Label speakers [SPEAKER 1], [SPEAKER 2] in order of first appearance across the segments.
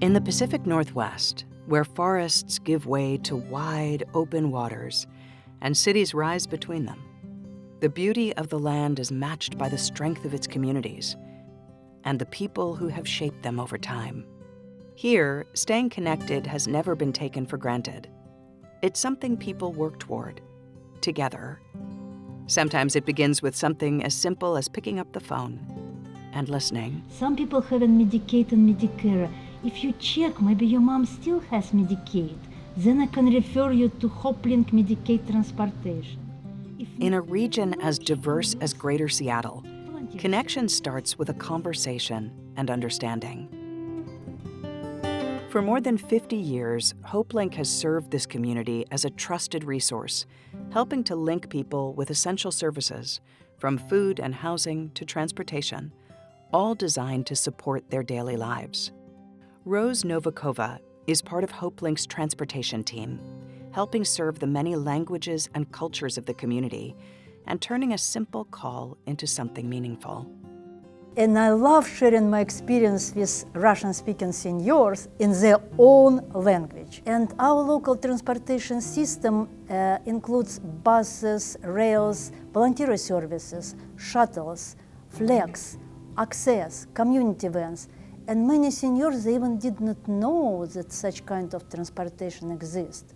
[SPEAKER 1] In the Pacific Northwest, where forests give way to wide, open waters and cities rise between them, the beauty of the land is matched by the strength of its communities and the people who have shaped them over time. Here, staying connected has never been taken for granted. It's something people work toward, together. Sometimes it begins with something as simple as picking up the phone and listening.
[SPEAKER 2] Some people have Medicaid and Medicare. If you check, maybe your mom still has Medicaid. Then I can refer you to Hopelink Medicaid transportation.
[SPEAKER 1] In a region as diverse as Greater Seattle, connection starts with a conversation and understanding. For more than 50 years, Hopelink has served this community as a trusted resource, helping to link people with essential services, from food and housing to transportation, all designed to support their daily lives. Rose Novikova is part of Hopelink's transportation team, helping serve the many languages and cultures of the community and turning a simple call into something meaningful.
[SPEAKER 2] And I love sharing my experience with Russian-speaking seniors in their own language. And our local transportation system includes buses, rails, voluntary services, shuttles, flex, access, community vans. And many seniors, they even did not know that such kind of transportation exists.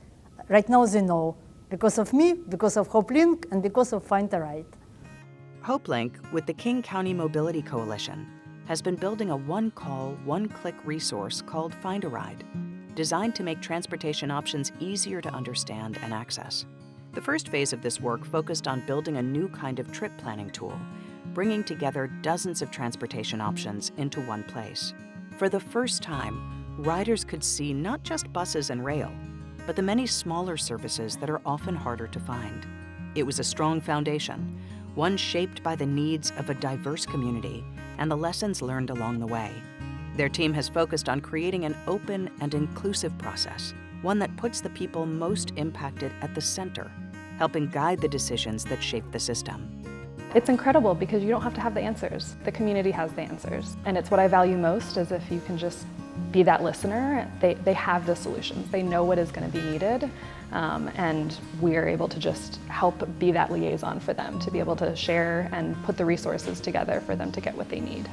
[SPEAKER 2] Right now they know, because of me, because of Hopelink, and because of Find a Ride.
[SPEAKER 1] Hopelink, with the King County Mobility Coalition, has been building a one-call, one-click resource called Find a Ride, designed to make transportation options easier to understand and access. The first phase of this work focused on building a new kind of trip planning tool, bringing together dozens of transportation options into one place. For the first time, riders could see not just buses and rail, but the many smaller services that are often harder to find. It was a strong foundation, one shaped by the needs of a diverse community and the lessons learned along the way. Their team has focused on creating an open and inclusive process, one that puts the people most impacted at the center, helping guide the decisions that shape the system.
[SPEAKER 3] It's incredible because you don't have to have the answers. The community has the answers. And it's what I value most is if you can just be that listener. They have the solutions. They know what is going to be needed. And we are able to just help be that liaison for them to be able to share and put the resources together for them to get what they need.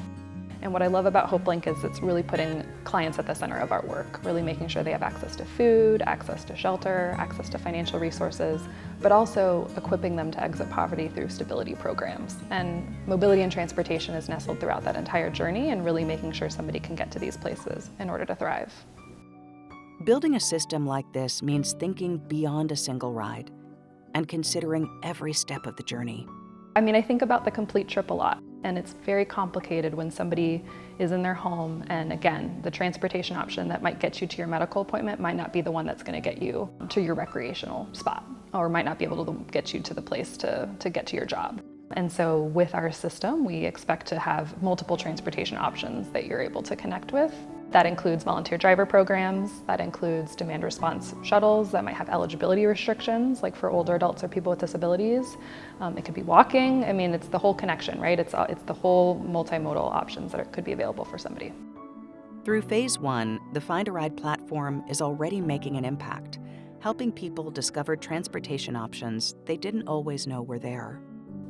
[SPEAKER 3] And what I love about Hopelink is it's really putting clients at the center of our work, really making sure they have access to food, access to shelter, access to financial resources, but also equipping them to exit poverty through stability programs. And mobility and transportation is nestled throughout that entire journey and really making sure somebody can get to these places in order to thrive.
[SPEAKER 1] Building a system like this means thinking beyond a single ride and considering every step of the journey.
[SPEAKER 3] I mean, I think about the complete trip a lot, and it's very complicated when somebody is in their home, and again, the transportation option that might get you to your medical appointment might not be the one that's going to get you to your recreational spot, or might not be able to get you to the place to get to your job. And so with our system, we expect to have multiple transportation options that you're able to connect with. That includes volunteer driver programs, that includes demand response shuttles that might have eligibility restrictions, like for older adults or people with disabilities. It could be walking. I mean, it's the whole connection, right? It's the whole multimodal options that could be available for somebody.
[SPEAKER 1] Through Phase 1, the Find a Ride platform is already making an impact, helping people discover transportation options they didn't always know were there.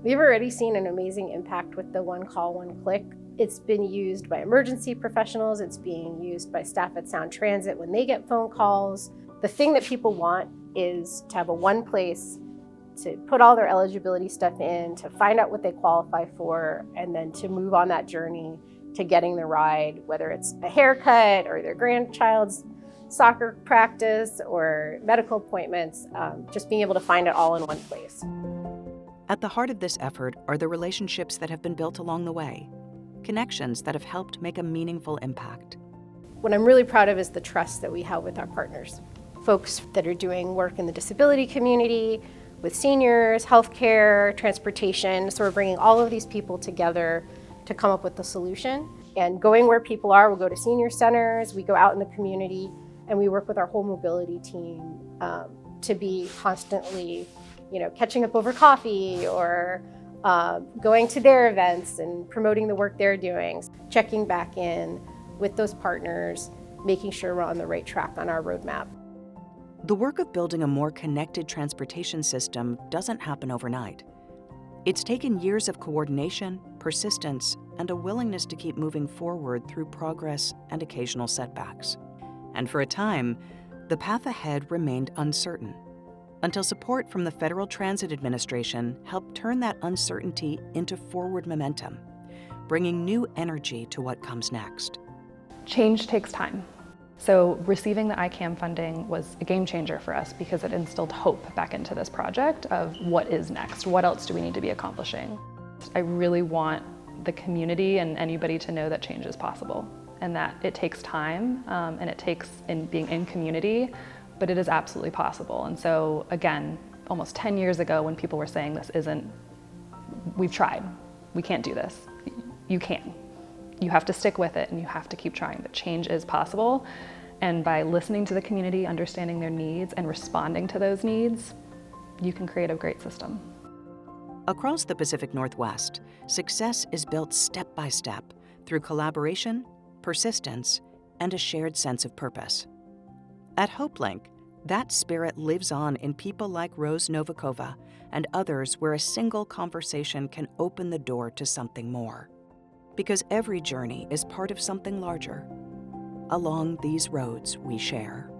[SPEAKER 4] We've already seen an amazing impact with the one call, one click. It's been used by emergency professionals. It's being used by staff at Sound Transit when they get phone calls. The thing that people want is to have a one place to put all their eligibility stuff in, to find out what they qualify for, and then to move on that journey to getting the ride, whether it's a haircut or their grandchild's soccer practice or medical appointments, just being able to find it all in one place.
[SPEAKER 1] At the heart of this effort are the relationships that have been built along the way, connections that have helped make a meaningful impact.
[SPEAKER 4] What I'm really proud of is the trust that we have with our partners. Folks that are doing work in the disability community, with seniors, healthcare, transportation. So we're bringing all of these people together to come up with the solution. And going where people are, we'll go to senior centers, we go out in the community, and we work with our whole mobility team to be constantly catching up over coffee or going to their events and promoting the work they're doing, checking back in with those partners making sure we're on the right track on our roadmap.
[SPEAKER 1] The work of building a more connected transportation system doesn't happen overnight. It's taken years of coordination, persistence, and a willingness to keep moving forward through progress and occasional setbacks. And for a time, the path ahead remained uncertain, until support from the Federal Transit Administration helped turn that uncertainty into forward momentum, bringing new energy to what comes next.
[SPEAKER 3] Change takes time. So receiving the ICAM funding was a game changer for us because it instilled hope back into this project of what is next, what else do we need to be accomplishing. I really want the community and anybody to know that change is possible and that it takes time and it takes being in community, but it is absolutely possible. And so again, almost 10 years ago when people were saying we've tried, we can't do this, you can. You have to stick with it and you have to keep trying, but change is possible. And by listening to the community, understanding their needs and responding to those needs, you can create a great system.
[SPEAKER 1] Across the Pacific Northwest, success is built step by step through collaboration, persistence, and a shared sense of purpose. At Hopelink, that spirit lives on in people like Rose Novikova and others where a single conversation can open the door to something more. Because every journey is part of something larger along these roads we share.